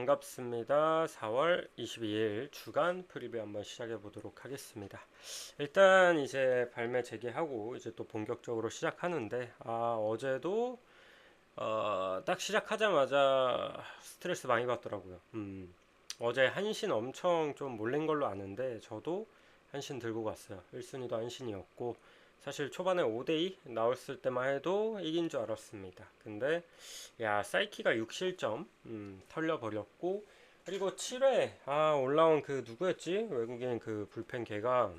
반갑습니다. 4월 22일 주간 프리뷰 한번 시작해 보도록 하겠습니다. 일단 이제 발매 재개하고 이제 또 본격적으로 시작하는데 어제도 딱 시작하자마자 스트레스 많이 받더라고요. 어제 한신 엄청 좀 몰린 걸로 아는데 저도 한신 들고 갔어요. 1순위도 한신이었고 사실 초반에 5대2 나왔을 때만 해도 이긴 줄 알았습니다. 근데 야, 사이키가 6실점 털려버렸고, 그리고 7회 올라온 그 누구였지? 외국인 그 불펜 걔가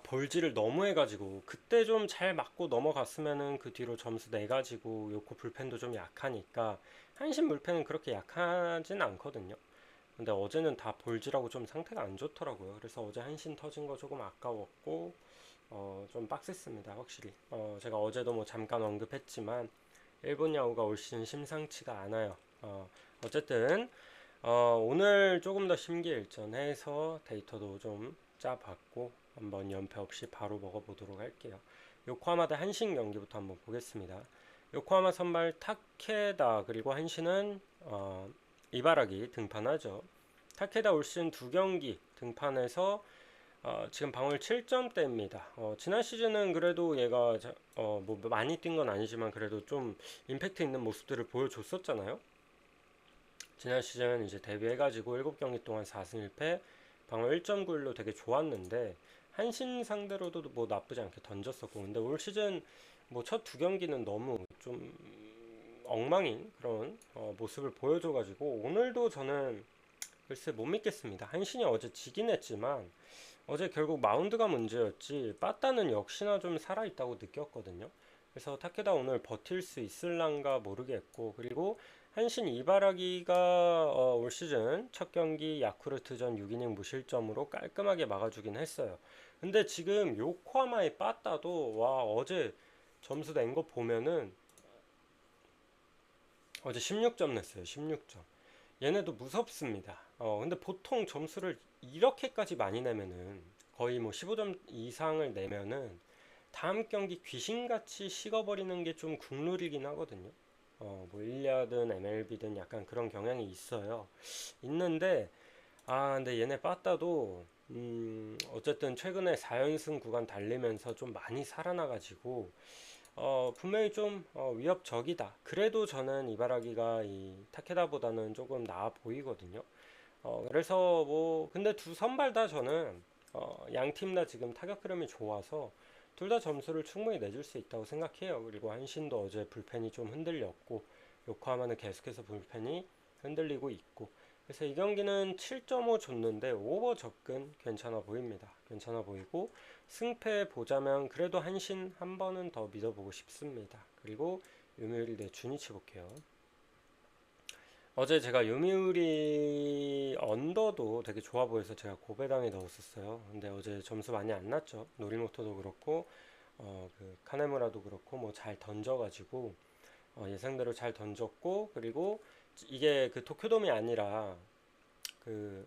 볼질을 너무 해가지고 그때 좀 잘 맞고 넘어갔으면은 그 뒤로 점수 내가지고 요코 불펜도 좀 약하니까 한신 불펜은 그렇게 약하진 않거든요. 근데 어제는 다 볼질하고 좀 상태가 안 좋더라고요. 그래서 어제 한신 터진 거 조금 아까웠고 좀 빡셌습니다, 확실히. 제가 어제도 뭐 잠깐 언급했지만 일본 야구가 올 시즌 심상치가 않아요. 어쨌든 오늘 조금 더 심기일전해서 데이터도 좀 짜봤고 한번 연패 없이 바로 먹어보도록 할게요. 요코하마 대 한신 경기부터 한번 보겠습니다. 요코하마 선발 타케다 그리고 한신은 이바라기 등판하죠. 타케다 올 시즌 두 경기 등판해서 지금 방울 7점대입니다. 지난 시즌은 그래도 얘가 뭐 많이 뛴 건 아니지만 그래도 좀 임팩트 있는 모습들을 보여줬었잖아요. 지난 시즌 이제 데뷔해가지고 7경기 동안 4승 1패, 방울 1.91로 되게 좋았는데 한신 상대로도 뭐 나쁘지 않게 던졌었고, 근데 올 시즌 뭐 첫 두 경기는 너무 좀 엉망인 그런 모습을 보여줘가지고 오늘도 저는 글쎄 못 믿겠습니다. 한신이 어제 지긴 했지만 어제 결국 마운드가 문제였지 빠따는 역시나 좀 살아있다고 느꼈거든요. 그래서 타케다 오늘 버틸 수 있을란가 모르겠고, 그리고 한신 이바라기가 올 시즌 첫 경기 야쿠르트전 6이닝 무실점으로 깔끔하게 막아주긴 했어요. 근데 지금 요코하마의 빠따도 어제 점수 낸 거 보면은 어제 16점 냈어요. 16점. 얘네도 무섭습니다. 근데 보통 점수를 이렇게까지 많이 내면은 거의 뭐 15점 이상을 내면은 다음 경기 귀신같이 식어버리는 게 좀 국룰이긴 하거든요. 뭐 일리아든 MLB든 약간 그런 경향이 있어요. 있는데 근데 얘네 빠따도 어쨌든 최근에 4연승 구간 달리면서 좀 많이 살아나가지고 분명히 좀 위협적이다. 그래도 저는 이바라기가 이 타케다보다는 조금 나아 보이거든요. 그래서 뭐 근데 두 선발 다 저는 양 팀 다 지금 타격 흐름이 좋아서 둘 다 점수를 충분히 내줄 수 있다고 생각해요. 그리고 한신도 어제 불펜이 좀 흔들렸고 요코하마는 계속해서 불펜이 흔들리고 있고, 그래서 이 경기는 7.5 줬는데 오버 접근 괜찮아 보입니다. 괜찮아 보이고 승패 보자면 그래도 한신 한 번은 더 믿어보고 싶습니다. 그리고 요미우리 대 주니치 볼게요. 어제 제가 요미우리 언더도 되게 좋아 보여서 제가 고배당에 넣었었어요. 근데 어제 점수 많이 안 났죠. 노리모토도 그렇고 그 카네무라도 그렇고 뭐 잘 던져가지고 예상대로 잘 던졌고, 그리고 이게 그 도쿄돔이 아니라 그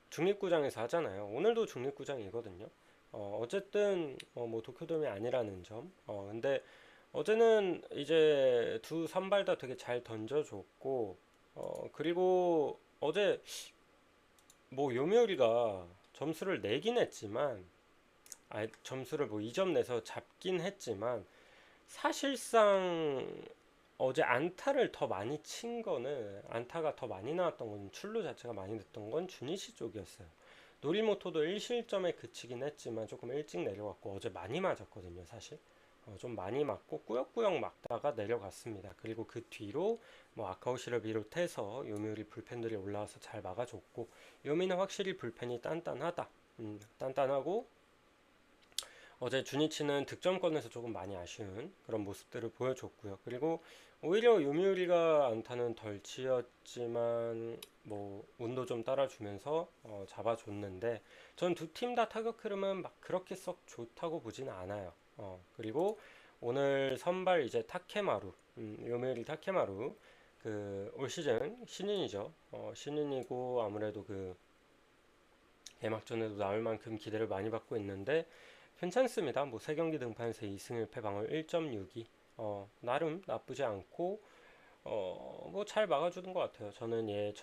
중립구장에서 하잖아요. 오늘도 중립구장이거든요. 어쨌든 뭐 도쿄돔이 아니라는 점. 근데 어제는 이제 두 선발 다 되게 잘 던져줬고, 그리고 어제 뭐 요미우리가 점수를 내긴 했지만, 점수를 뭐 2점 내서 잡긴 했지만 사실상 어제 안타를 더 많이 친 거는, 안타가 더 많이 나왔던 건, 출루 자체가 많이 됐던 건 주니시 쪽이었어요. 노리모토도 1실점에 그치긴 했지만 조금 일찍 내려갔고 어제 많이 맞았거든요, 사실. 좀 많이 맞고 꾸역꾸역 막다가 내려갔습니다. 그리고 그 뒤로 뭐 아카우시를 비롯해서 요미우리 불펜들이 올라와서 잘 막아줬고, 요미는 확실히 불펜이 단단하다. 단단하고 어제 주니치는 득점권에서 조금 많이 아쉬운 그런 모습들을 보여줬고요. 그리고 오히려 요미우리가 안타는 덜 치였지만 뭐 운도 좀 따라주면서 잡아줬는데, 전 두 팀 다 타격 흐름은 막 그렇게 썩 좋다고 보지는 않아요. 그리고 오늘 선발 이제 타케마루, 요미우리 타케마루 그 올 시즌 신인이죠. 신인이고 아무래도 그 개막전에도 나올 만큼 기대를 많이 받고 있는데 괜찮습니다. 뭐 3경기 등판에서 2승 1패 방어 1.62. 나름 나쁘지 않고, 뭐 잘 막아주는 것 같아요. 저는 얘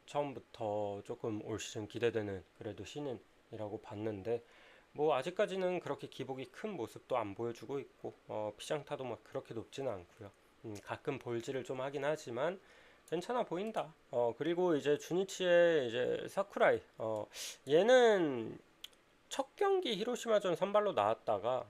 처음부터 조금 올 시즌 기대되는 그래도 신인이라고 봤는데 뭐 아직까지는 그렇게 기복이 큰 모습도 안 보여주고 있고 피장타도 막 그렇게 높지는 않고요. 가끔 볼질을 좀 하긴 하지만 괜찮아 보인다. 그리고 이제 주니치의 이제 사쿠라이 얘는 첫 경기 히로시마전 선발로 나왔다가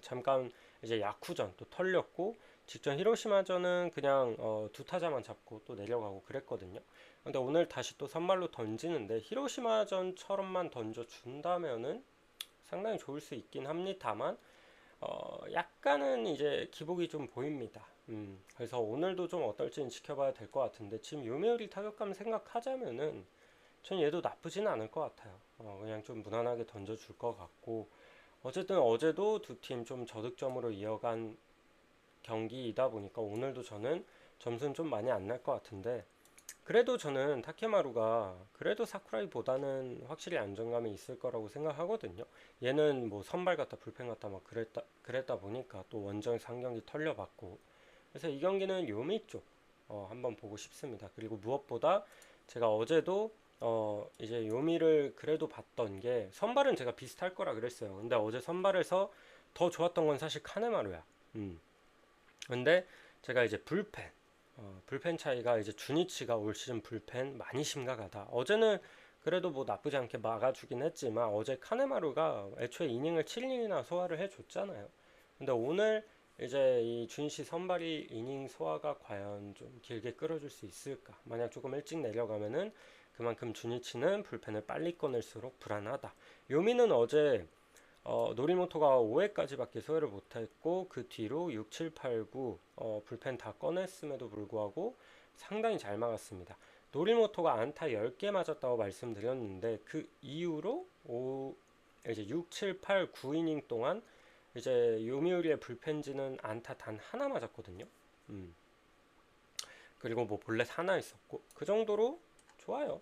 잠깐 이제 야쿠전 또 털렸고 직전 히로시마전은 그냥 두 타자만 잡고 또 내려가고 그랬거든요. 근데 오늘 다시 또 선발로 던지는데 히로시마전처럼만 던져준다면은 상당히 좋을 수 있긴 합니다만 약간은 이제 기복이 좀 보입니다. 그래서 오늘도 좀 어떨지는 지켜봐야 될 것 같은데 지금 요메우리 타격감 생각하자면은 전 얘도 나쁘진 않을 것 같아요. 그냥 좀 무난하게 던져줄 것 같고 어쨌든 어제도 두 팀 좀 저득점으로 이어간 경기이다 보니까 오늘도 저는 점수는 좀 많이 안 날 것 같은데 그래도 저는 타케마루가 그래도 사쿠라이보다는 확실히 안정감이 있을 거라고 생각하거든요. 얘는 뭐 선발 같다 불펜 같다 막 그랬다 보니까 또 원정에서 한 경기 털려봤고 그래서 이 경기는 요미 쪽 한번 보고 싶습니다. 그리고 무엇보다 제가 어제도 이제 요미를 그래도 봤던 게 선발은 제가 비슷할 거라 그랬어요. 근데 어제 선발에서 더 좋았던 건 사실 카네마루야. 음. 근데 제가 이제 불펜 차이가 이제 주니치가 올 시즌 불펜 많이 심각하다. 어제는 그래도 뭐 나쁘지 않게 막아주긴 했지만 어제 카네마루가 애초에 이닝을 7이닝이나 소화를 해줬잖아요. 근데 오늘 이제 이 준시 선발이 이닝 소화가 과연 좀 길게 끌어줄 수 있을까? 만약 조금 일찍 내려가면은 그만큼 주니치는 불펜을 빨리 꺼낼수록 불안하다. 요미는 어제 노리모토가 5회까지밖에 소화를 못했고 그 뒤로 6, 7, 8, 9 불펜 다 꺼냈음에도 불구하고 상당히 잘 막았습니다. 노리모토가 안타 10개 맞았다고 말씀드렸는데 그 이후로 이제 6, 7, 8, 9이닝 동안 이제 요미우리의 불펜지는 안타 단 하나 맞았거든요. 그리고 뭐 볼넷 하나 있었고 그 정도로 좋아요.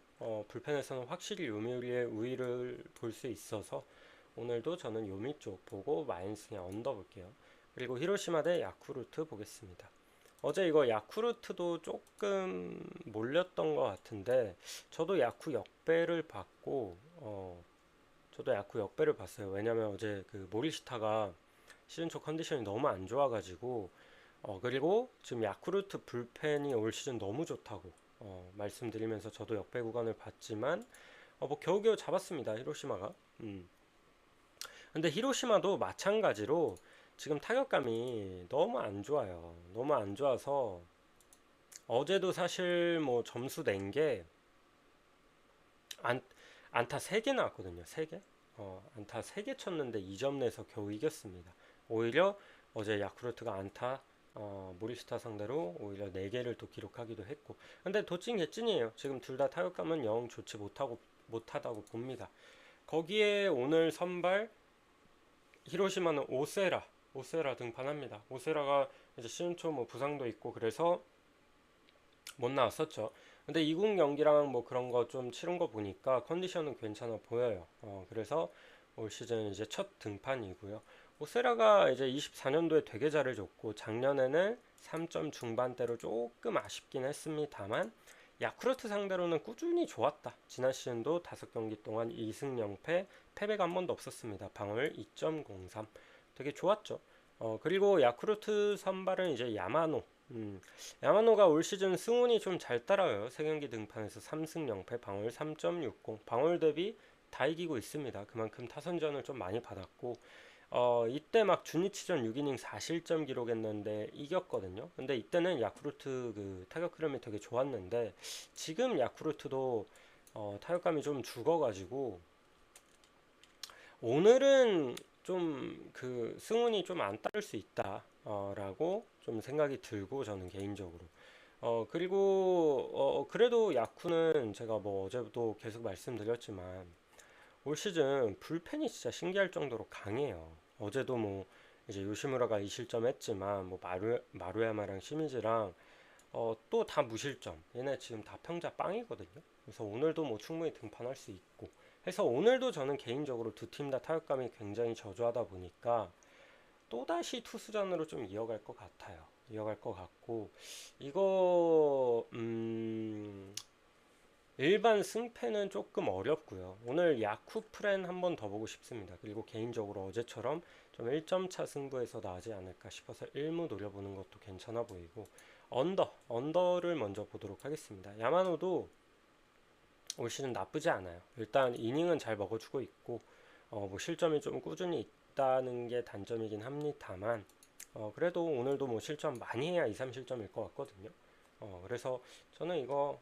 불펜에서는 확실히 요미우리의 우위를 볼 수 있어서 오늘도 저는 요미 쪽 보고 마인스냐 언더 볼게요. 그리고 히로시마 대 야쿠르트 보겠습니다. 어제 이거 야쿠르트도 조금 몰렸던 것 같은데 저도 야쿠 역배를 봤고 저도 야쿠 역배를 봤어요. 왜냐면 어제 그 모리시타가 시즌 초 컨디션이 너무 안 좋아가지고 그리고 지금 야쿠르트 불펜이 올 시즌 너무 좋다고 말씀드리면서 저도 역배 구간을 봤지만 뭐 겨우겨우 잡았습니다. 히로시마가. 근데 히로시마도 마찬가지로 지금 타격감이 너무 안 좋아요. 너무 안 좋아서 어제도 사실 뭐 점수 낸 게 안타 3개 나왔거든요. 3개. 안타 3개 쳤는데 2점 내서 겨우 이겼습니다. 오히려 어제 야쿠르트가 안타 모리스타 상대로 오히려 4개를 또 기록하기도 했고 근데 도찐 개찐이에요. 지금 둘 다 타격감은 영 좋지 못하다고 봅니다. 거기에 오늘 선발 히로시마는 오세라 등판합니다. 오세라가 이제 시즌 초 뭐 부상도 있고 그래서 못 나왔었죠. 근데 이군 경기랑 뭐 그런 거 좀 치른 거 보니까 컨디션은 괜찮아 보여요. 그래서 올 시즌 이제 첫 등판이고요. 오세라가 이제 24년도에 되게 잘해줬고 작년에는 3점 중반대로 조금 아쉽긴 했습니다만 야쿠르트 상대로는 꾸준히 좋았다. 지난 시즌도 5경기 동안 2승 0패, 패배가 한 번도 없었습니다. 방어율 2.03 되게 좋았죠. 그리고 야쿠르트 선발은 이제 야마노. 야마노가 올 시즌 승운이 좀 잘 따라요. 3경기 등판에서 3승 0패, 방어율 3.60. 방어율 대비 다 이기고 있습니다. 그만큼 타선전을 좀 많이 받았고 이때 막 주니치전 6이닝 4실점 기록했는데 이겼거든요. 근데 이때는 야쿠르트 그 타격 흐름이 되게 좋았는데 지금 야쿠르트도 타격감이 좀 죽어가지고 오늘은 좀 그 승운이 좀 안 따를 수 있다 라고 좀 생각이 들고 저는 개인적으로 그리고 그래도 야쿠는 제가 뭐 어제도 계속 말씀드렸지만 올 시즌 불펜이 진짜 신기할 정도로 강해요. 어제도 뭐 이제 요시무라가 2실점 했지만 뭐 마루야마랑 시미즈랑 또 다 무실점. 얘네 지금 다 평자 빵이거든요. 그래서 오늘도 뭐 충분히 등판할 수 있고 해서 오늘도 저는 개인적으로 두 팀 다 타격감이 굉장히 저조하다 보니까 또다시 투수전으로 좀 이어갈 것 같아요. 이어갈 것 같고, 이거 일반 승패는 조금 어렵고요. 오늘 야쿠 프렌 한 번 더 보고 싶습니다. 그리고 개인적으로 어제처럼 좀 1점 차 승부에서 나지 않을까 싶어서 1무 노려보는 것도 괜찮아 보이고, 언더를 먼저 보도록 하겠습니다. 야마노도 올 시즌 나쁘지 않아요. 일단 이닝은 잘 먹어주고 있고, 뭐 실점이 좀 꾸준히 있다는 게 단점이긴 합니다만, 그래도 오늘도 뭐 실점 많이 해야 2, 3실점일 것 같거든요. 그래서 저는 이거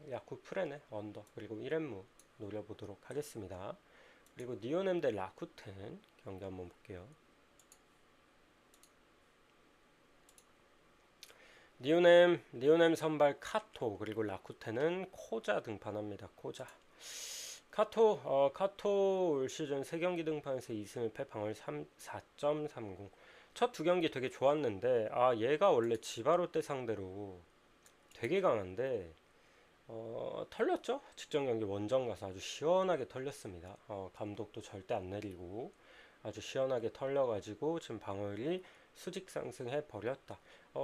야쿠 프레네 언더 그리고 1앤무 노려보도록 하겠습니다. 그리고 니오넴 대 라쿠텐 경기 한번 볼게요. 니오넴 선발 카토 그리고 라쿠텐은 코자 등판합니다. 코자. 카토 올 시즌 3경기 등판에서 2승 1패 방어율 4.30. 첫 두 경기 되게 좋았는데 얘가 원래 지바롯데 상대로 되게 강한데 털렸죠? 직전 경기 원정 가서 아주 시원하게 털렸습니다. 감독도 절대 안 내리고 아주 시원하게 털려가지고 지금 방어율이 수직 상승해 버렸다.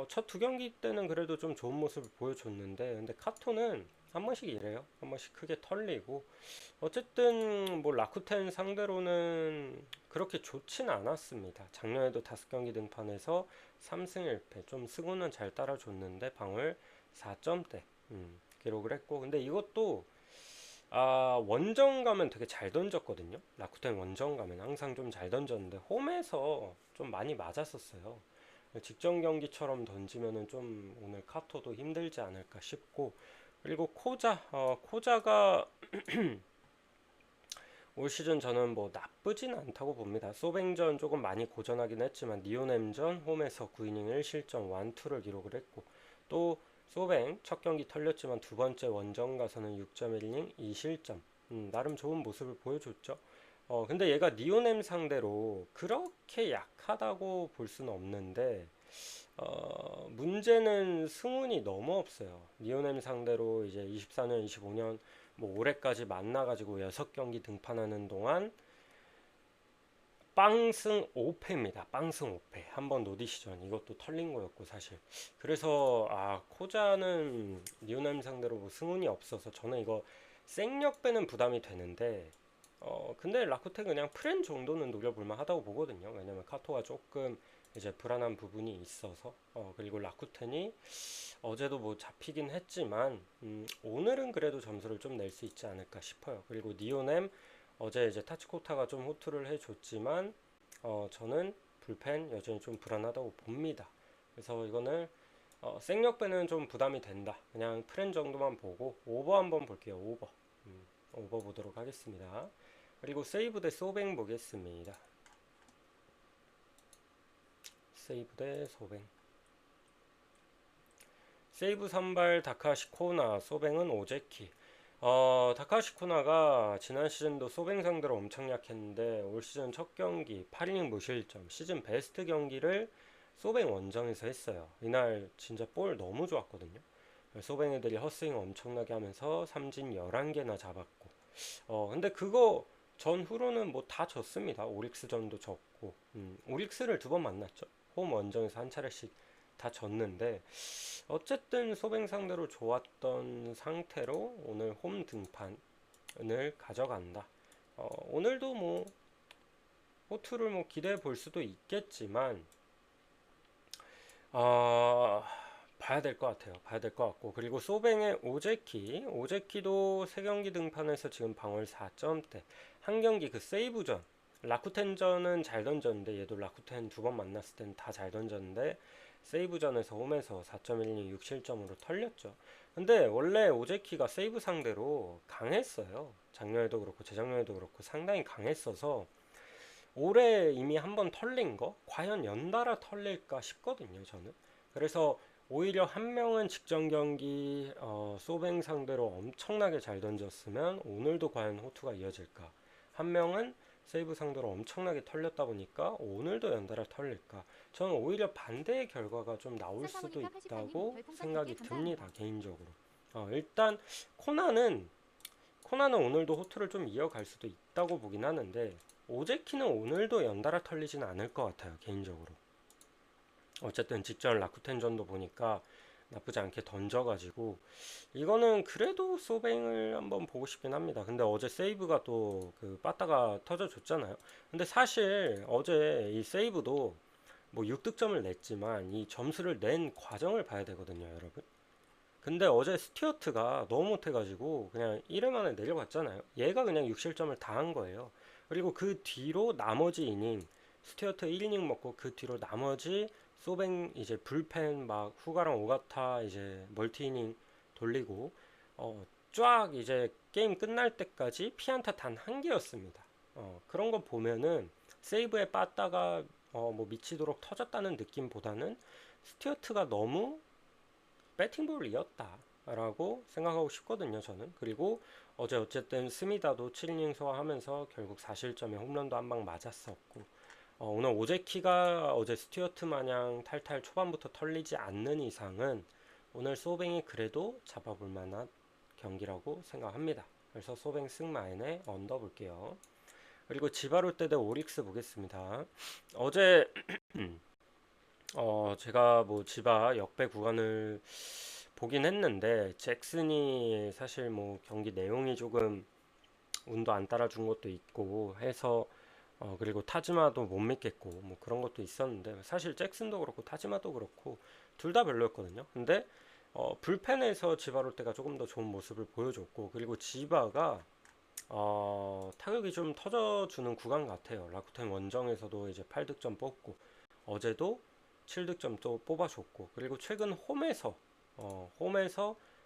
첫 두 경기 때는 그래도 좀 좋은 모습을 보여줬는데 근데 카토는 한 번씩 이래요. 한 번씩 크게 털리고 어쨌든 뭐 라쿠텐 상대로는 그렇게 좋진 않았습니다. 작년에도 5경기 등판해서 3승 1패 좀 승우는 잘 따라줬는데 방어율 4점대 기록을 했고 근데 이것도 원정 가면 되게 잘 던졌거든요. 라쿠텐 원정 가면 항상 좀 잘 던졌는데 홈에서 좀 많이 맞았었어요. 직전 경기처럼 던지면은 좀 오늘 카토도 힘들지 않을까 싶고 그리고 코자가 올 시즌 저는 뭐 나쁘진 않다고 봅니다. 소뱅전 조금 많이 고전하긴 했지만 니오넴전 홈에서 9이닝 1실점 완투를 기록을 했고 또 소뱅 첫 경기 털렸지만 두 번째 원정 가서는 6.1이닝 2실점 나름 좋은 모습을 보여줬죠. 근데 얘가 니오넴 상대로 그렇게 약하다고 볼 수는 없는데 문제는 승운이 너무 없어요. 니오넴 상대로 이제 24년, 25년 뭐 올해까지 만나가지고 6경기 등판하는 동안 빵승 5패입니다. 빵승 5패. 한번 노디시전 이것도 털린 거였고 사실. 그래서 코자는 니오넴 상대로 뭐 승운이 없어서 저는 이거 생력배는 부담이 되는데 근데 라쿠텐 그냥 프렌 정도는 노려볼만 하다고 보거든요. 왜냐면 카토가 조금 이제 불안한 부분이 있어서 그리고 라쿠텐이 어제도 뭐 잡히긴 했지만 오늘은 그래도 점수를 좀 낼 수 있지 않을까 싶어요. 그리고 니오넴 어제 이제 타치코타가 좀 호투를 해줬지만 저는 불펜 여전히 좀 불안하다고 봅니다. 그래서 이거는 생력배는 좀 부담이 된다. 그냥 프렌 정도만 보고 오버 한번 볼게요. 오버 보도록 하겠습니다. 그리고 세이브 대 소뱅 보겠습니다. 세이브 대 소뱅. 세이브 선발 다카시 코나, 소뱅은 오제키. 다카시 코나가 지난 시즌도 소뱅 상대로 엄청 약했는데 올 시즌 첫 경기 8이닝 무실점 시즌 베스트 경기를 소뱅 원정에서 했어요. 이날 진짜 볼 너무 좋았거든요. 소뱅 애들이 헛스윙 엄청나게 하면서 삼진 11개나 잡았고 근데 그거 전후로는 뭐 다 졌습니다. 오릭스전도 졌고 오릭스를 2번 만났죠. 홈 원정에서 한 차례씩 다 졌는데 어쨌든 소뱅 상대로 좋았던 상태로 오늘 홈 등판을 가져간다. 오늘도 뭐 호투를 뭐 기대해 볼 수도 있겠지만 봐야 될 것 같아요. 봐야 될 것 같고 그리고 소뱅의 오제키도 3경기 등판해서 지금 방어율 4점대 한 경기 그 세이브전 라쿠텐전은 잘 던졌는데 얘도 라쿠텐 2번 만났을 땐 다 잘 던졌는데 세이브전에서 홈에서 4.1이닝 6실점으로 털렸죠. 근데 원래 오제키가 세이브 상대로 강했어요. 작년에도 그렇고 재작년에도 그렇고 상당히 강했어서 올해 이미 한번 털린 거 과연 연달아 털릴까 싶거든요. 저는. 그래서 오히려 한 명은 직전 경기 소뱅 상대로 엄청나게 잘 던졌으면 오늘도 과연 호투가 이어질까? 한 명은 세이브 상대로 엄청나게 털렸다 보니까 오늘도 연달아 털릴까? 저는 오히려 반대의 결과가 좀 나올 수도 있다고 생각이 듭니다. 개인적으로. 일단 코나는 오늘도 호투를 좀 이어갈 수도 있다고 보긴 하는데 오제키는 오늘도 연달아 털리지는 않을 것 같아요. 개인적으로. 어쨌든 직전 라쿠텐전도 보니까 나쁘지 않게 던져가지고 이거는 그래도 소뱅을 한번 보고 싶긴 합니다. 근데 어제 세이브가 또 그 빠따가 터져줬잖아요. 근데 사실 어제 이 세이브도 뭐 6득점을 냈지만 이 점수를 낸 과정을 봐야 되거든요, 여러분. 근데 어제 스튜어트가 너무 못해가지고 그냥 1회 만에 내려갔잖아요. 얘가 그냥 6실점을 다 한 거예요. 그리고 그 뒤로 나머지 이닝 스튜어트 1이닝 먹고 그 뒤로 나머지 소뱅 이제 불펜 막 후가랑 오가타 이제 멀티 이닝 돌리고 쫙 이제 게임 끝날 때까지 피안타 단 한 개였습니다. 그런 거 보면은 세이브에 빠따가 뭐 미치도록 터졌다는 느낌보다는 스튜어트가 너무 배팅볼을 이었다라고 생각하고 싶거든요, 저는. 그리고 어제 어쨌든 스미다도 7이닝 소화하면서 결국 4실점에 홈런도 한 방 맞았었고 오늘 오제키가 어제 스튜어트 마냥 탈탈 초반부터 털리지 않는 이상은 오늘 소뱅이 그래도 잡아볼 만한 경기라고 생각합니다. 그래서 소뱅 승마인에 언더 볼게요. 그리고 지바롯데 대 오릭스 보겠습니다. 어제 제가 뭐 지바 역배 구간을 보긴 했는데 잭슨이 사실 뭐 경기 내용이 조금 운도 안 따라준 것도 있고 해서 그리고 타지마도 못 믿겠고 뭐 그런 것도 있었는데 사실 잭슨도 그렇고 타지마도 그렇고 둘 다 별로였거든요. 근데 불펜에서 지바롯데가 조금 더 좋은 모습을 보여줬고 그리고 지바가 타격이 좀 터져주는 구간 같아요. 라쿠텐 원정에서도 이제 8득점 뽑고 어제도 7득점 또 뽑아줬고 그리고 최근 홈에서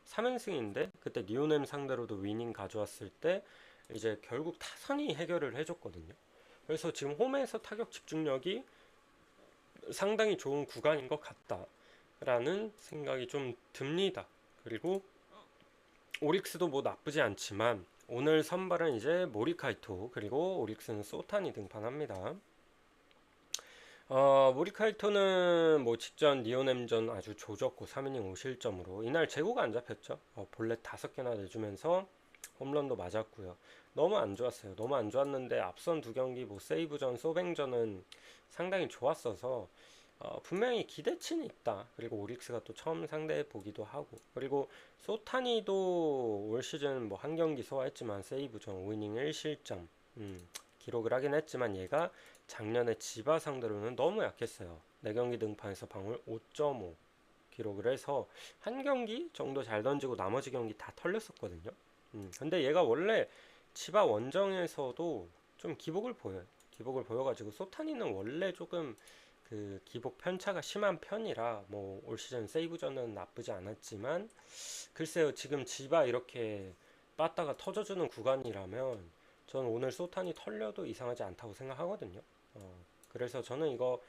3연승인데 그때 니오넴 상대로도 위닝 가져왔을 때 이제 결국 타선이 해결을 해줬거든요. 그래서 지금 홈에서 타격 집중력이 상당히 좋은 구간인 것 같다라는 생각이 좀 듭니다. 그리고 오릭스도 뭐 나쁘지 않지만 오늘 선발은 이제 모리카이토 그리고 오릭스는 소탄이 등판합니다. 모리카이토는 뭐 직전 니오넴전 아주 조졌고 3이닝 5실점으로 이날 제구가 안 잡혔죠. 볼넷 5개나 내주면서 홈런도 맞았고요. 너무 안 좋았어요. 너무 안 좋았는데 앞선 두 경기 뭐 세이브전, 소뱅전은 상당히 좋았어서 분명히 기대치는 있다. 그리고 오릭스가 또 처음 상대해 보기도 하고 그리고 소타니도 올 시즌 뭐 한 경기 소화했지만 세이브전 5이닝 1실점 기록을 하긴 했지만 얘가 작년에 지바 상대로는 너무 약했어요. 4경기 등판에서 방울 5.5 기록을 해서 한 경기 정도 잘 던지고 나머지 경기 다 털렸었거든요. 근데 얘가 원래 지바 원정에서도 좀 기복을 보여요. 기복을 보여가지고 소타니는 원래 조금 그 기복 편차가 심한 편이라 뭐 올 시즌 세이브전은 나쁘지 않았지만 글쎄요 지금 지바 이렇게 빠따가 터져주는 구간이라면 저는 오늘 소탄이 털려도 이상하지 않다고 생각하거든요. 그래서 저는 이거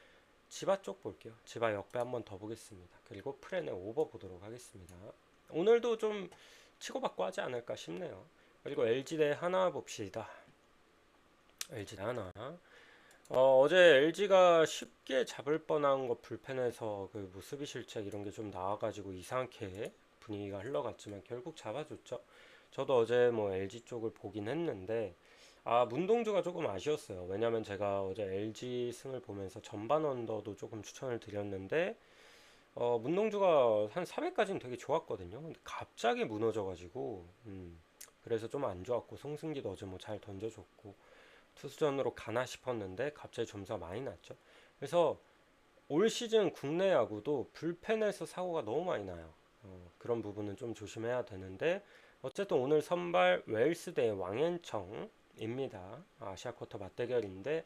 지바 쪽 볼게요. 지바 역배 한번 더 보겠습니다. 그리고 프렌의 오버 보도록 하겠습니다. 오늘도 좀 치고받고 하지 않을까 싶네요. 그리고 LG 대 하나 봅시다. LG 대 하나. 어제 LG가 쉽게 잡을 뻔한 거 불펜에서 그 뭐 수비 실책 이런 게 좀 나와가지고 이상하게 분위기가 흘러갔지만 결국 잡아줬죠. 저도 어제 뭐 LG 쪽을 보긴 했는데 문동주가 조금 아쉬웠어요. 왜냐면 제가 어제 LG 승을 보면서 전반 언더도 조금 추천을 드렸는데 문동주가 한 3회까지는 되게 좋았거든요. 근데 갑자기 무너져가지고 그래서 좀 안 좋았고 송승기도 어제 뭐 잘 던져줬고 투수전으로 가나 싶었는데 갑자기 점수가 많이 났죠. 그래서 올 시즌 국내 야구도 불펜에서 사고가 너무 많이 나요. 그런 부분은 좀 조심해야 되는데 어쨌든 오늘 선발 웨일스 대 왕앤청입니다. 아시아 쿼터 맞대결인데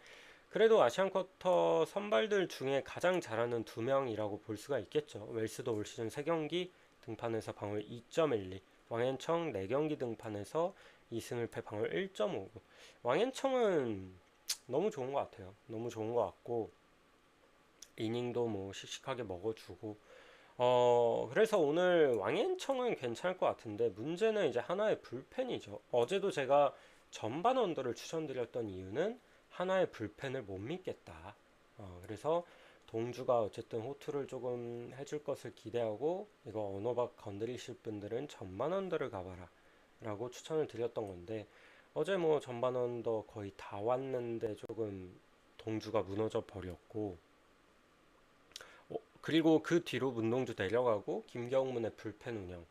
그래도 아시안 쿼터 선발들 중에 가장 잘하는 두 명이라고 볼 수가 있겠죠. 웰스도 올 시즌 3경기 등판에서 방울 2.12, 왕앤청 4경기 등판에서 2승을 패 방울 1.59. 왕앤청은 너무 좋은 것 같아요. 너무 좋은 것 같고 이닝도 뭐 씩씩하게 먹어주고 그래서 오늘 왕앤청은 괜찮을 것 같은데 문제는 이제 하나의 불펜이죠. 어제도 제가 전반 언더를 추천드렸던 이유는 하나의 불펜을 못 믿겠다. 그래서 동주가 어쨌든 호투를 조금 해줄 것을 기대하고 이거 언어박 건드리실 분들은 전반 언더를 가봐라 라고 추천을 드렸던 건데 어제 뭐 전반 언더 거의 다 왔는데 조금 동주가 무너져 버렸고 그리고 그 뒤로 문동주 내려가고 김경문의 불펜 운영.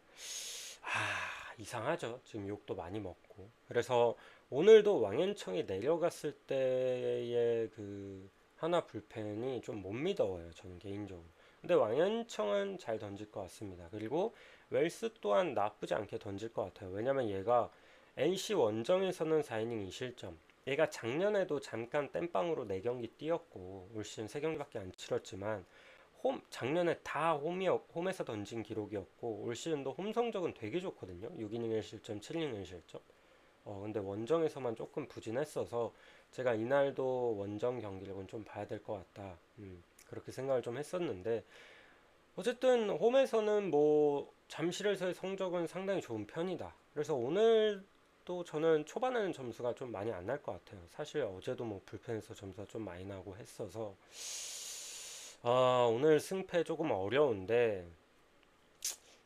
이상하죠. 지금 욕도 많이 먹고. 그래서 오늘도 왕현청이 내려갔을 때의 그 하나 불펜이 좀 못 믿어요. 저는 개인적으로. 근데 왕현청은 잘 던질 것 같습니다. 그리고 웰스 또한 나쁘지 않게 던질 것 같아요. 왜냐면 얘가 NC 원정에서는 4이닝 2실점. 얘가 작년에도 잠깐 땜빵으로 4경기 뛰었고 올 시즌 3경기밖에 안 치렀지만 작년에 다 홈에서 던진 기록이었고 올 시즌도 홈 성적은 되게 좋거든요. 6이닝 1실점, 7이닝 1실점. 근데 원정에서만 조금 부진했어서 제가 이날도 원정 경기력은 좀 봐야 될 것 같다. 그렇게 생각을 좀 했었는데 어쨌든 홈에서는 뭐 잠실에서의 성적은 상당히 좋은 편이다. 그래서 오늘도 저는 초반에는 점수가 좀 많이 안 날 것 같아요. 사실 어제도 뭐 불펜에서 점수가 좀 많이 나고 했어서 오늘 승패 조금 어려운데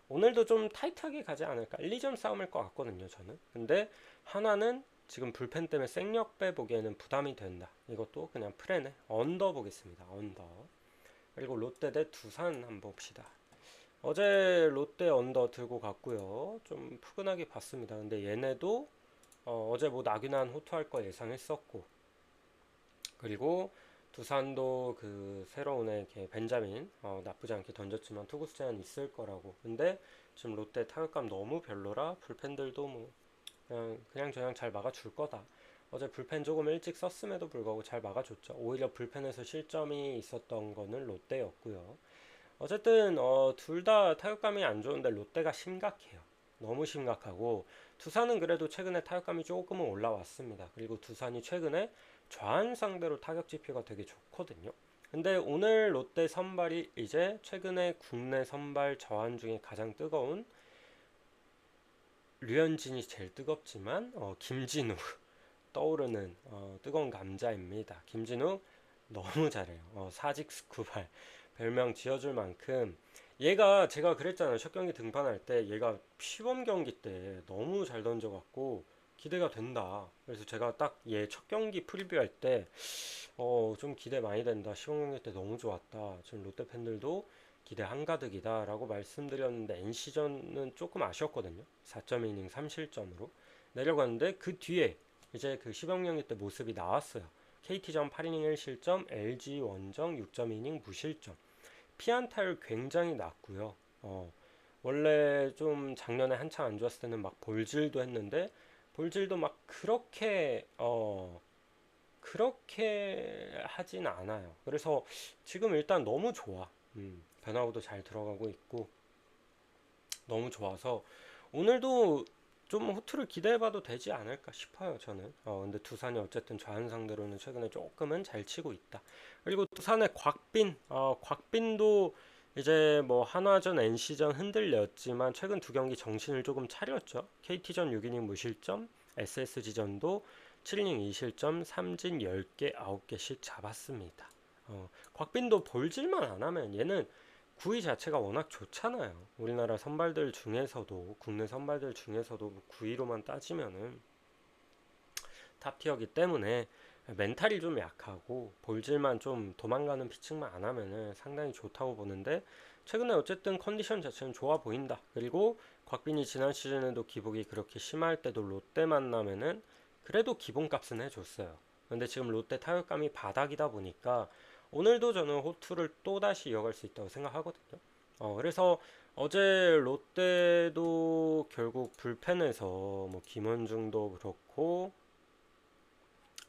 오늘도 좀 타이트하게 가지 않을까. 1, 2점 싸움일 것 같거든요, 저는. 근데 하나는 지금 불펜 때문에 생력 빼보기에는 부담이 된다. 이것도 그냥 프레네. 언더 보겠습니다. 언더. 그리고 롯데 대 두산 한번 봅시다. 어제 롯데 언더 들고 갔고요. 좀 푸근하게 봤습니다. 근데 얘네도 어제 뭐 나균한 호투할 거 예상했었고 그리고 두산도 그 새로운 애 벤자민 나쁘지 않게 던졌지만 투구수 제한 있을 거라고. 근데 지금 롯데 타격감 너무 별로라 불펜들도 뭐 그냥 저냥 잘 막아줄 거다. 어제 불펜 조금 일찍 썼음에도 불구하고 잘 막아줬죠. 오히려 불펜에서 실점이 있었던 거는 롯데였고요. 어쨌든 둘 다 타격감이 안 좋은데 롯데가 심각해요. 너무 심각하고 두산은 그래도 최근에 타격감이 조금은 올라왔습니다. 그리고 두산이 최근에 좌완 상대로 타격 지표가 되게 좋거든요. 근데 오늘 롯데 선발이 이제 최근에 국내 선발 좌완 중에 가장 뜨거운 류현진이 제일 뜨겁지만 김진우 떠오르는 뜨거운 감자입니다. 김진우 너무 잘해요. 사직 스쿠발 별명 지어줄 만큼 얘가 제가 그랬잖아요. 첫 경기 등판할 때 얘가 시범 경기 때 너무 잘 던져갖고 기대가 된다. 그래서 제가 딱 얘 첫 경기 프리뷰할 때 좀 기대 많이 된다. 시범 경기 때 너무 좋았다. 지금 롯데 팬들도 기대 한가득이다 라고 말씀드렸는데 NC전은 조금 아쉬웠거든요. 4.2이닝 3실점으로 내려갔는데 그 뒤에 이제 그 시범 경기 때 모습이 나왔어요. KT전 8이닝 1실점, LG 원정 6.2이닝 무실점. 피안타율 굉장히 낮고요. 원래 좀 작년에 한창 안 좋았을 때는 막 볼질도 했는데 볼질도 막 그렇게 하진 않아요. 그래서 지금 일단 너무 좋아. 변화구도 잘 들어가고 있고 너무 좋아서 오늘도 좀 호투를 기대해봐도 되지 않을까 싶어요, 저는. 근데 두산이 어쨌든 좌한 상대로는 최근에 조금은 잘 치고 있다. 그리고 두산의 곽빈도 이제 뭐 한화전, NC전 흔들렸지만 최근 두 경기 정신을 조금 차렸죠. KT전 6이닝 무실점, SSG전도 7이닝 2실점, 삼진 10개, 9개씩 잡았습니다. 곽빈도 볼질만 안 하면 얘는 구위 자체가 워낙 좋잖아요. 우리나라 선발들 중에서도 국내 선발들 중에서도 구위로만 따지면은 탑티어기 때문에 멘탈이 좀 약하고 볼질만 좀 도망가는 피칭만 안 하면은 상당히 좋다고 보는데 최근에 어쨌든 컨디션 자체는 좋아 보인다. 그리고 곽빈이 지난 시즌에도 기복이 그렇게 심할 때도 롯데 만나면은 그래도 기본값은 해줬어요. 근데 지금 롯데 타격감이 바닥이다 보니까 오늘도 저는 호투를 또다시 이어갈 수 있다고 생각하거든요. 그래서 어제 롯데도 결국 불펜에서 뭐 김원중도 그렇고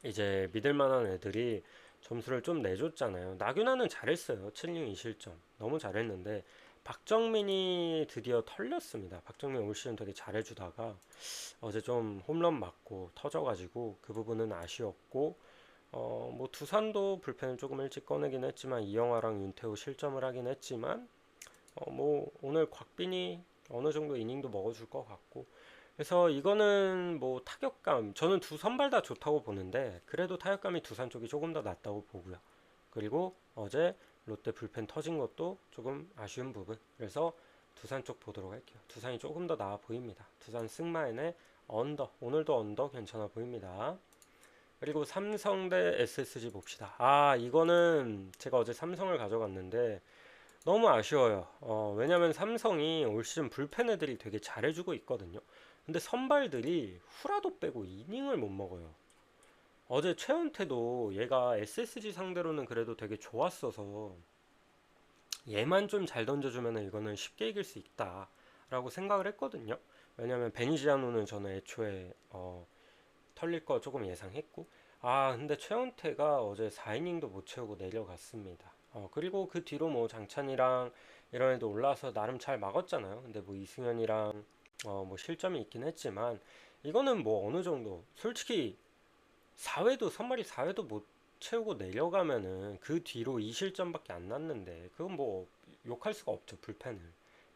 이제 믿을만한 애들이 점수를 좀 내줬잖아요. 나균아는 잘했어요. 7이닝 2실점 너무 잘했는데 박정민이 드디어 털렸습니다. 박정민 올 시즌 되게 잘해주다가 어제 좀 홈런 맞고 터져가지고 그 부분은 아쉬웠고 뭐 두산도 불펜을 조금 일찍 꺼내긴 했지만 이영하랑 윤태호 실점을 하긴 했지만 뭐 오늘 곽빈이 어느 정도 이닝도 먹어줄 것 같고 그래서 이거는 뭐 타격감 저는 두 선발 다 좋다고 보는데 그래도 타격감이 두산 쪽이 조금 더 낫다고 보고요. 그리고 어제 롯데 불펜 터진 것도 조금 아쉬운 부분 그래서 두산 쪽 보도록 할게요. 두산이 조금 더 나아 보입니다. 두산 승마인의 언더 오늘도 언더 괜찮아 보입니다. 그리고 삼성 대 SSG 봅시다. 이거는 제가 어제 삼성을 가져갔는데 너무 아쉬워요. 왜냐면 삼성이 올 시즌 불펜 애들이 되게 잘해주고 있거든요. 근데 선발들이 후라도 빼고 이닝을 못 먹어요. 어제 최은태도 얘가 SSG 상대로는 그래도 되게 좋았어서 얘만 좀 잘 던져주면 이거는 쉽게 이길 수 있다라고 생각을 했거든요. 왜냐면 베니지아노는 저는 애초에 털릴 거 조금 예상했고, 근데 최원태가 어제 4이닝도 못 채우고 내려갔습니다. 그리고 그 뒤로 뭐 장찬이랑 이런 애도 올라와서 나름 잘 막았잖아요. 근데 뭐 이승현이랑 뭐 실점이 있긴 했지만 이거는 뭐 어느 정도 솔직히 4회도 선발이 4회도 못 채우고 내려가면은 그 뒤로 2실점밖에 안 났는데 그건 뭐 욕할 수가 없죠. 불펜을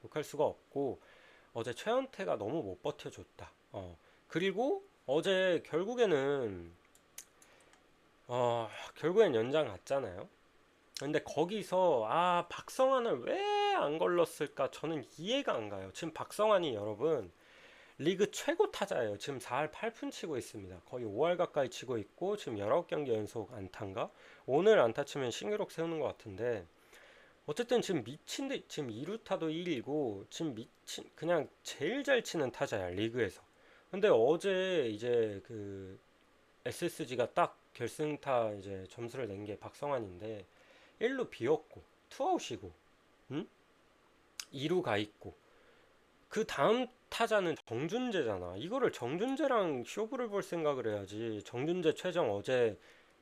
욕할 수가 없고 어제 최원태가 너무 못 버텨줬다. 그리고 어제 결국엔 연장 갔잖아요. 근데 거기서 박성환을 왜 안 걸렀을까? 저는 이해가 안 가요. 지금 박성환이 여러분 리그 최고 타자예요. 지금 4할 8푼 치고 있습니다. 거의 5할 가까이 치고 있고 지금 19경기 연속 안타인가? 오늘 안타 치면 신기록 세우는 것 같은데 어쨌든 지금 미친데 지금 2루타도 1위고 지금 미친 그냥 제일 잘 치는 타자야 리그에서. 근데 어제 이제 그 SSG가 딱 결승타 이제 점수를 낸 게 박성환인데 1루 비었고 투아웃이고 응? 2루 가 있고 그 다음 타자는 정준재잖아. 이거를 정준재랑 쇼부를 볼 생각을 해야지. 정준재 최정 어제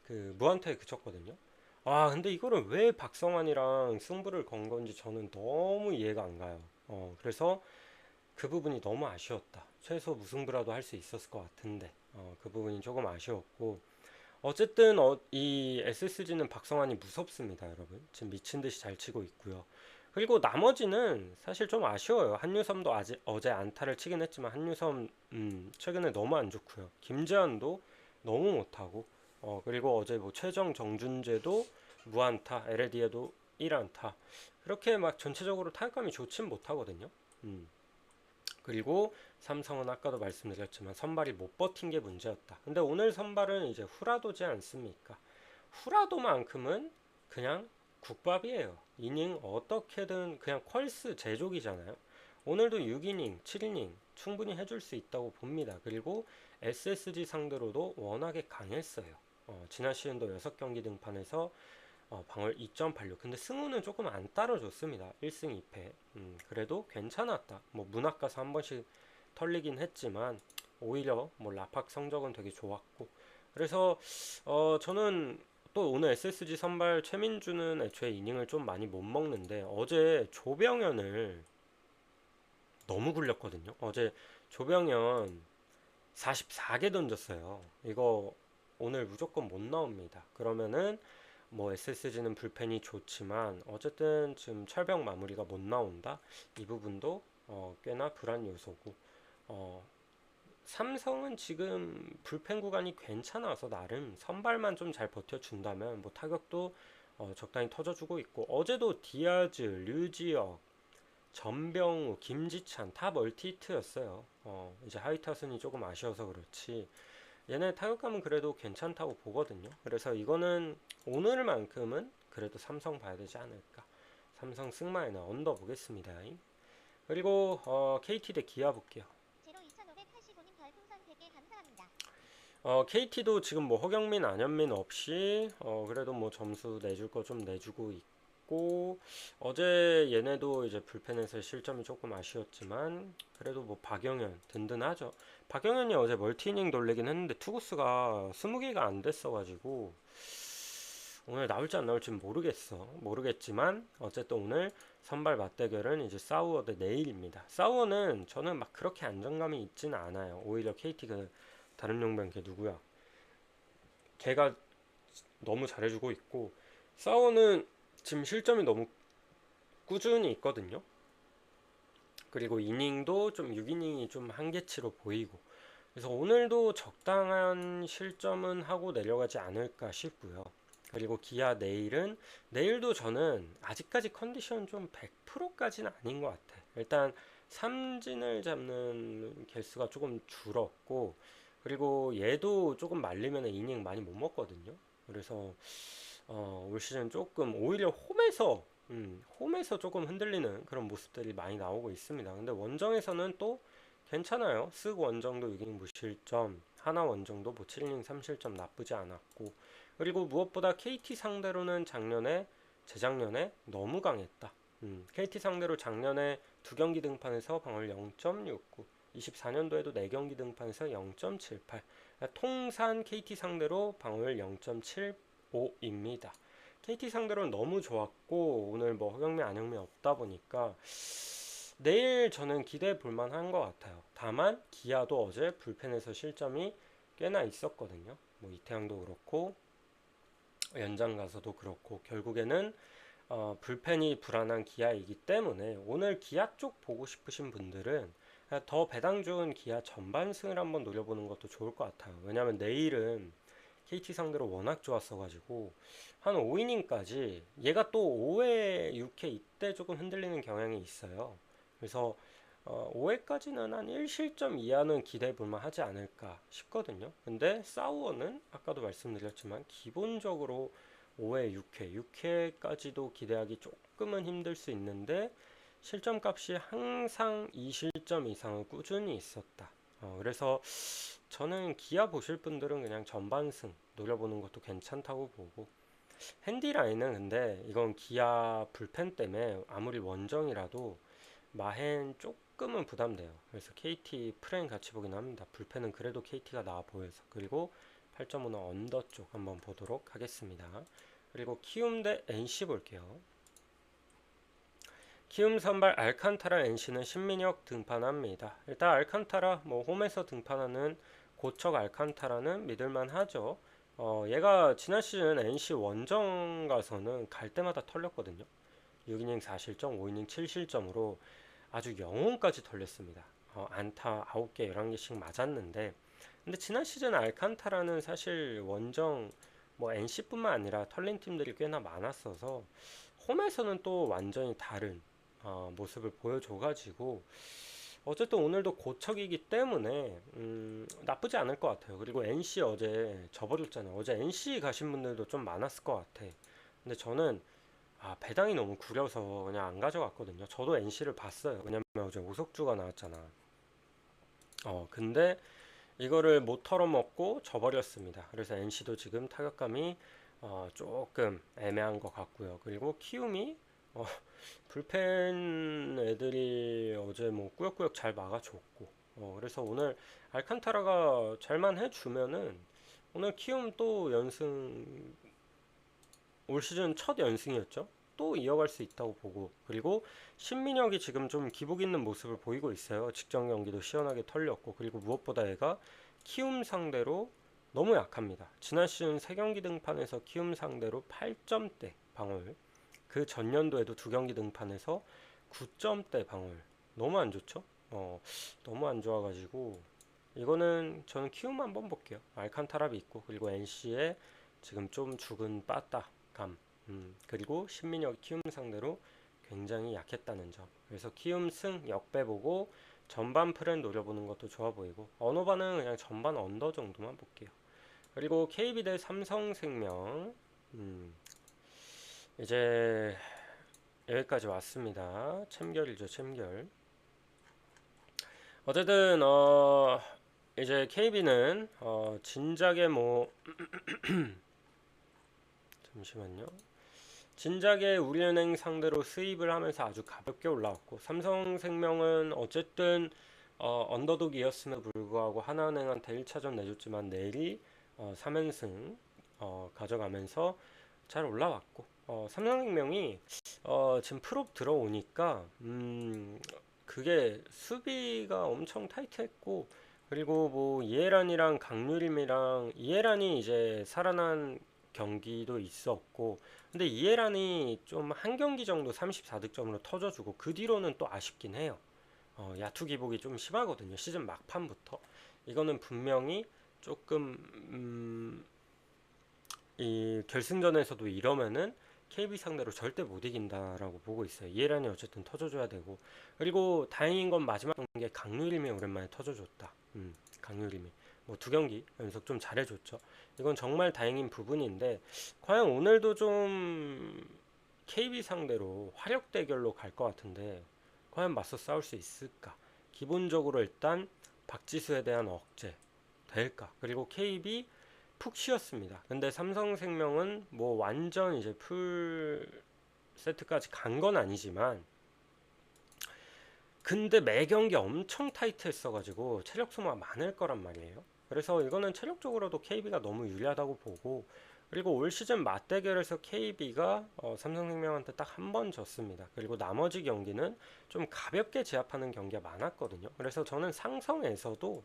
그 무안타에 그쳤거든요. 근데 이거를 왜 박성환이랑 승부를 건 건지 저는 너무 이해가 안 가요. 그래서 그 부분이 너무 아쉬웠다. 최소 무승부라도 할 수 있었을 것 같은데, 그 부분이 조금 아쉬웠고, 어쨌든 이 SSG는 박성환이 무섭습니다, 여러분. 지금 미친 듯이 잘 치고 있고요. 그리고 나머지는 사실 좀 아쉬워요. 한유섬도 어제 안타를 치긴 했지만 한유섬 최근에 너무 안 좋고요. 김재환도 너무 못하고 그리고 어제 뭐 최정 정준재도 무안타, 에레디에도 1안타. 그렇게 막 전체적으로 타격감이 좋진 못하거든요. 음. 그리고 삼성은 아까도 말씀드렸지만 선발이 못 버틴 게 문제였다. 근데 오늘 선발은 이제 후라도지 않습니까? 후라도만큼은 그냥 국밥이에요. 이닝 어떻게든 그냥 퀄스 제조기잖아요. 오늘도 6이닝, 7이닝 충분히 해줄 수 있다고 봅니다. 그리고 SSG 상대로도 워낙에 강했어요. 지난 시즌도 6경기 등판해서 방울 2.86. 근데 승우는 조금 안 따라줬습니다. 1승 2패. 그래도 괜찮았다. 뭐 문학 가서 한 번씩 털리긴 했지만 오히려 뭐 라팍 성적은 되게 좋았고. 그래서 저는 또 오늘 SSG 선발 최민주는 애초에 이닝을 좀 많이 못 먹는데 어제 조병현을 너무 굴렸거든요. 어제 조병현 44개 던졌어요. 이거 오늘 무조건 못 나옵니다. 그러면은 뭐 SSG는 불펜이 좋지만 어쨌든 지금 철벽 마무리가 못 나온다. 이 부분도 꽤나 불안 요소고 어, 삼성은 지금 불펜 구간이 괜찮아서 나름 선발만 좀 잘 버텨준다면 뭐 타격도 적당히 터져주고 있고 어제도 디아즈, 류지혁, 전병우, 김지찬 다 멀티히트였어요. 이제 하이타순이 조금 아쉬워서 그렇지 얘네 타격감은 그래도 괜찮다고 보거든요. 그래서 이거는 오늘만큼은 그래도 삼성 봐야 되지 않을까. 삼성 승마에는 언더 보겠습니다. 그리고 KT 대 기아 볼게요. 제로 2585님 별풍선 100개 감사합니다. KT도 지금 뭐 허경민, 안현민 없이 그래도 뭐 점수 내줄 거 좀 내주고 있고 어제 얘네도 이제 불펜에서 실점이 조금 아쉬웠지만 그래도 뭐 박영현 든든하죠. 박영현이 어제 멀티이닝 돌리긴 했는데 투구수가 20개가 안 됐어가지고 오늘 나올지 안 나올지 모르겠지만 어쨌든 오늘 선발 맞대결은 이제 사우어 대 네일입니다. 사우어는 저는 막 그렇게 안정감이 있지는 않아요. 오히려 KT 그 다른 용병 걔 누구야? 걔가 너무 잘해주고 있고 사우어는 지금 실점이 너무 꾸준히 있거든요. 그리고 이닝도 좀 6이닝이 좀 한계치로 보이고 그래서 오늘도 적당한 실점은 하고 내려가지 않을까 싶고요. 그리고 기아 내일도 저는 아직까지 컨디션 좀 100%까지는 아닌 것 같아. 일단 삼진을 잡는 개수가 조금 줄었고 그리고 얘도 조금 말리면 이닝 많이 못 먹거든요. 그래서 올 시즌 조금 오히려 홈에서 홈에서 조금 흔들리는 그런 모습들이 많이 나오고 있습니다. 근데 원정에서는 또 괜찮아요. 쓱 원정도 6이닝 무실점, 하나 원정도 뭐 7이닝 3실점 나쁘지 않았고, 그리고 무엇보다 KT 상대로는 재작년에 너무 강했다. KT 상대로 작년에 두 경기 등판에서 방어율 0.69, 24년도에도 4경기 등판에서 0.78, 통산 KT 상대로 방어율 0.75입니다. KT 상대로는 너무 좋았고 오늘 뭐 허경민 안영민 없다 보니까 내일 저는 기대해 볼 만한 것 같아요. 다만 기아도 어제 불펜에서 실점이 꽤나 있었거든요. 뭐 이태양도 그렇고 연장 가서도 그렇고 결국에는 불펜이 불안한 기아이기 때문에 오늘 기아 쪽 보고 싶으신 분들은 더 배당 좋은 기아 전반승을 한번 노려보는 것도 좋을 것 같아요. 왜냐하면 내일은 KT 상대로 워낙 좋았어가지고 한 5이닝까지 얘가 또 5회, 6회 이때 조금 흔들리는 경향이 있어요. 그래서 5회까지는 한 1실점 이하는 기대해 볼만 하지 않을까 싶거든요. 근데 싸우어는 아까도 말씀드렸지만 기본적으로 5회, 6회까지도 기대하기 조금은 힘들 수 있는데 실점 값이 항상 2실점 이상은 꾸준히 있었다. 그래서 저는 기아 보실 분들은 그냥 전반승 노려보는 것도 괜찮다고 보고 핸디라인은 근데 이건 기아 불펜 때문에 아무리 원정이라도 마헨 조금은 부담돼요. 그래서 KT 프레임 같이 보긴 합니다. 불펜은 그래도 KT가 나아 보여서. 그리고 8.5는 언더 쪽 한번 보도록 하겠습니다. 그리고 키움 대 NC 볼게요. 키움 선발 알칸타라 NC는 신민혁 등판합니다. 일단 알칸타라 뭐 홈에서 등판하는 고척 알칸타라는 믿을만 하죠. 얘가 지난 시즌 NC 원정 가서는 갈 때마다 털렸거든요. 6이닝 4실점, 5이닝 7실점으로 아주 영혼까지 털렸습니다. 안타 9개, 11개씩 맞았는데 근데 지난 시즌 알칸타라는 사실 원정 뭐 NC뿐만 아니라 털린 팀들이 꽤나 많았어서 홈에서는 또 완전히 다른 모습을 보여줘가지고 어쨌든 오늘도 고척이기 때문에 나쁘지 않을 것 같아요. 그리고 NC 어제 져버렸잖아요. 어제 NC 가신 분들도 좀 많았을 것 같아. 근데 저는 배당이 너무 구려서 그냥 안 가져갔거든요. 저도 NC를 봤어요. 왜냐면 어제 오석주가 나왔잖아. 근데 이거를 못 털어먹고 져버렸습니다. 그래서 NC도 지금 타격감이 조금 애매한 것 같고요. 그리고 키움이 어, 불펜 애들이 어제 뭐 꾸역꾸역 잘 막아줬고 그래서 오늘 알칸타라가 잘만 해주면은 오늘 키움 또 연승 올 시즌 첫 연승이었죠. 또 이어갈 수 있다고 보고 그리고 신민혁이 지금 좀 기복 있는 모습을 보이고 있어요. 직전 경기도 시원하게 털렸고 그리고 무엇보다 얘가 키움 상대로 너무 약합니다. 지난 시즌 3경기 등판에서 키움 상대로 8점대 방어율 그 전년도에도 2경기 등판에서 9점대 방어율 너무 안 좋죠? 너무 안 좋아가지고 이거는 저는 키움 한번 볼게요. 알칸타랍이 있고 그리고 NC의 지금 좀 죽은 빠따감 그리고 신민혁 키움 상대로 굉장히 약했다는 점. 그래서 키움 승 역배 보고 전반 프렌 노려보는 것도 좋아 보이고 언어반은 그냥 전반 언더 정도만 볼게요. 그리고 KB 대 삼성생명 이제 여기까지 왔습니다. 챔결이죠, 챔결. 어쨌든 이제 KB는 진작에 뭐 잠시만요. 진작에 우리은행 상대로 수입을 하면서 아주 가볍게 올라왔고 삼성생명은 어쨌든 언더독이었음에도 불구하고 하나은행한테 1차전 내줬지만 내일이 3연승 가져가면서 잘 올라왔고 삼성생명이 지금 프롭 들어오니까 그게 수비가 엄청 타이트했고 그리고 뭐 이해란이랑 강유림이랑 이해란이 이제 살아난 경기도 있었고 근데 이해란이 좀 한 경기 정도 34득점으로 터져주고 그 뒤로는 또 아쉽긴 해요. 야투 기복이 좀 심하거든요. 시즌 막판부터. 이거는 분명히 조금 이 결승전에서도 이러면은 KB 상대로 절대 못 이긴다라고 보고 있어요. 이해란이 어쨌든 터져줘야 되고 그리고 다행인 건 마지막 경기에 강유림이 오랜만에 터져줬다. 강유림이 뭐 2경기 연속 좀 잘해줬죠. 이건 정말 다행인 부분인데 과연 오늘도 좀 KB 상대로 화력 대결로 갈 것 같은데 과연 맞서 싸울 수 있을까? 기본적으로 일단 박지수에 대한 억제 될까? 그리고 KB 푹 쉬었습니다. 근데 삼성생명은 뭐 완전 이제 풀 세트까지 간 건 아니지만 근데 매 경기 엄청 타이트했어가지고 체력 소모가 많을 거란 말이에요. 그래서 이거는 체력적으로도 KB가 너무 유리하다고 보고 그리고 올 시즌 맞대결에서 KB가 삼성생명한테 딱 한 번 졌습니다. 그리고 나머지 경기는 좀 가볍게 제압하는 경기가 많았거든요. 그래서 저는 상성에서도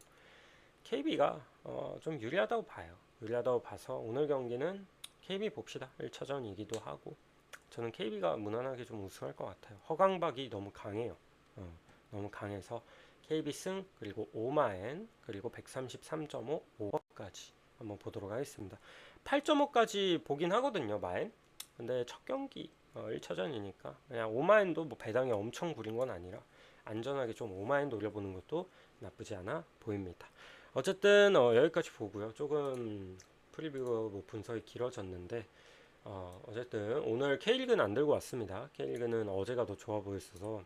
KB가 좀 유리하다고 봐요. 유리하다고 봐서 오늘 경기는 KB 봅시다. 1차전이기도 하고 저는 KB가 무난하게 좀 우승할 것 같아요. 허강박이 너무 강해요. 너무 강해서 KB 승 그리고 오마엔 그리고 133.5 오버까지 한번 보도록 하겠습니다. 8.5까지 보긴 하거든요, 마엔. 근데 첫 경기 1차전이니까 그냥 오마엔도 뭐 배당이 엄청 구린 건 아니라 안전하게 좀 오마엔 노려보는 것도 나쁘지 않아 보입니다. 어쨌든 여기까지 보고요. 조금 프리뷰 뭐 분석이 길어졌는데 어쨌든 오늘 K리그는 안 들고 왔습니다. K리그는 어제가 더 좋아 보였어서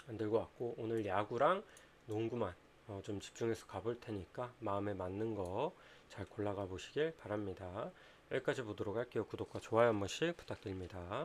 안 들고 왔고 오늘 야구랑 농구만 좀 집중해서 가볼 테니까 마음에 맞는 거 잘 골라가 보시길 바랍니다. 여기까지 보도록 할게요. 구독과 좋아요 한 번씩 부탁드립니다.